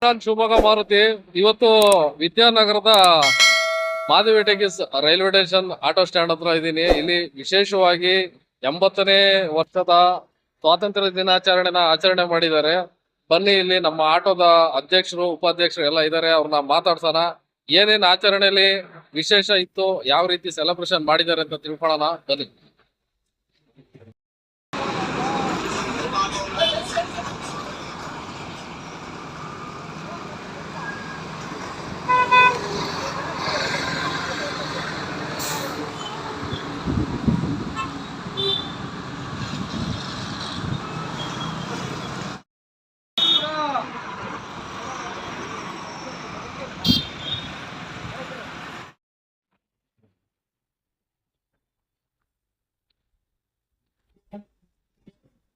ನಾನು ಶಿವಮೊಗ್ಗ ಮಾರುತಿ. ಇವತ್ತು ವಿದ್ಯಾನಗರದ ಮಾಧವಿ ಟೆಗಿಸ್ ರೈಲ್ವೆ ಸ್ಟೇಷನ್ ಆಟೋ ಸ್ಟ್ಯಾಂಡ್ ಹತ್ರ ಇದ್ದೀನಿ. ಇಲ್ಲಿ ವಿಶೇಷವಾಗಿ 80ನೇ ವರ್ಷದ ಸ್ವಾತಂತ್ರ್ಯ ದಿನಾಚರಣೆನ ಆಚರಣೆ ಮಾಡಿದ್ದಾರೆ. ಬನ್ನಿ, ಇಲ್ಲಿ ನಮ್ಮ ಆಟೋದ ಅಧ್ಯಕ್ಷರು ಉಪಾಧ್ಯಕ್ಷರು ಎಲ್ಲ ಇದ್ದಾರೆ, ಅವ್ರನ್ನ ಮಾತಾಡ್ಸೋಣ. ಏನೇನ್ ಆಚರಣೆಯಲ್ಲಿ ವಿಶೇಷ ಇತ್ತು, ಯಾವ ರೀತಿ ಸೆಲೆಬ್ರೇಷನ್ ಮಾಡಿದ್ದಾರೆ ಅಂತ ತಿಳ್ಕೊಳ್ಳೋಣ ಬನ್ನಿ.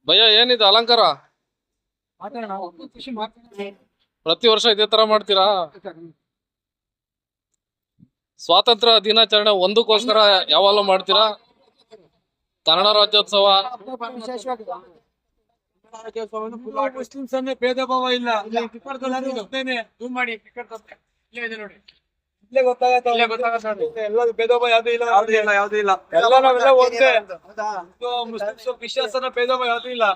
ಭಯ್ಯ, ಏನಿದೆ ಅಲಂಕಾರ? ಪ್ರತಿ ವರ್ಷ ಇದೇ ತರ ಮಾಡ್ತೀರಾ? ಸ್ವಾತಂತ್ರ್ಯ ದಿನಾಚರಣೆ ಒಂದಕ್ಕೋಸ್ಕರ ಯಾವಾಗಲೂ ಮಾಡ್ತೀರಾ? ಕನ್ನಡ ರಾಜ್ಯೋತ್ಸವ ಮುಸ್ಲಿಮ್ಸ್ ಅಂದ್ರೆ ಭೇದ ಭಾವ ಇಲ್ಲ. ಎಲ್ಲರೂ ಭೇದ ಭಾವ ಯಾವ್ದು ಇಲ್ಲ, ಯಾವ್ದು ಇಲ್ಲ. ಎಲ್ಲ ನಾವೆಲ್ಲ ಒಂದೇ. ಮುಸ್ಲಿಮ್ಸ್ ಕ್ರಿಶ್ಚಿಯನ್ಸ್ ಅನ್ನೋ ಭೇದ ಭಾವ ಯಾವ್ದು ಇಲ್ಲ.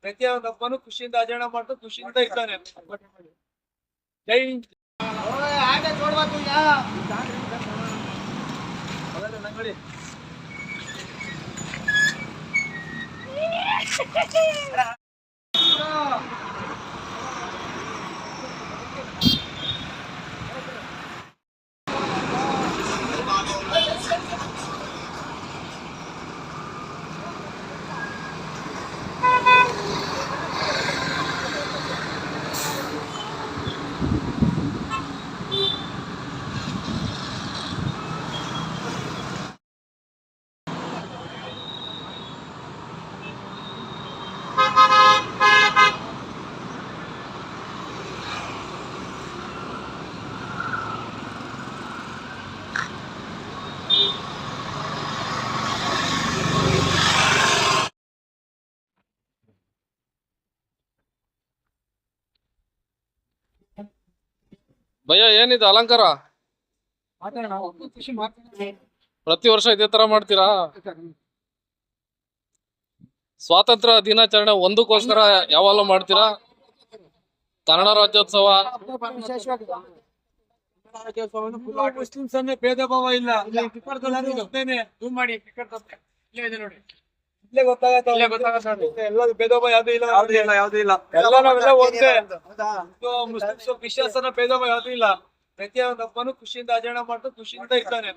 ಪ್ರತಿಯೊಂದು ಹಬ್ಬನು ಖುಷಿಯಿಂದ ಆಚರಣೆ ಮಾಡ್ತಾ ಖುಷಿಯಿಂದ ಇರ್ತಾನೆ. ಜೈ ಹಿಂದ್. ನಂಗಡಿ ಭಯ್ಯ, ಏನಿದೆ ಅಲಂಕಾರ? ಪ್ರತಿ ವರ್ಷ ಇದೇ ತರ ಮಾಡ್ತೀರಾ? ಸ್ವಾತಂತ್ರ್ಯ ದಿನಾಚರಣೆ ಒಂದಕ್ಕೋಸ್ಕರ ಯಾವಾಗಲೂ ಮಾಡ್ತೀರಾ? ಕನ್ನಡ ರಾಜ್ಯೋತ್ಸವ ಮುಸ್ಲಿಮ್ಸ್ ಅಂದ್ರೆ ಭೇದ ಭಾವ ಇಲ್ಲ. ಎಲ್ಲರೂ ಭೇದ ಭಾವ ಯಾವ್ದು ಇಲ್ಲ, ಯಾವ್ದು ಇಲ್ಲ. ಎಲ್ಲ ನಾವೆಲ್ಲ ಒಂದೇ. ಮುಸ್ಲಿಮ್ಸ್ ಕ್ರಿಶ್ಚಿಯನ್ಸ್ ಅನ್ನೋ ಭೇದ ಭಾವ ಯಾವ್ದು ಇಲ್ಲ. ಪ್ರತಿಯೊಂದು ಹಬ್ಬನು ಖುಷಿಯಿಂದ ಆಚರಣೆ ಮಾಡ್ತಾ ಖುಷಿಯಿಂದ ಇರ್ತಾನೆ.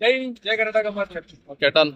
ಜೈ ಹಿಂದ್, ಜೈ ಕರ್ನಾಟಕ. Okay, done.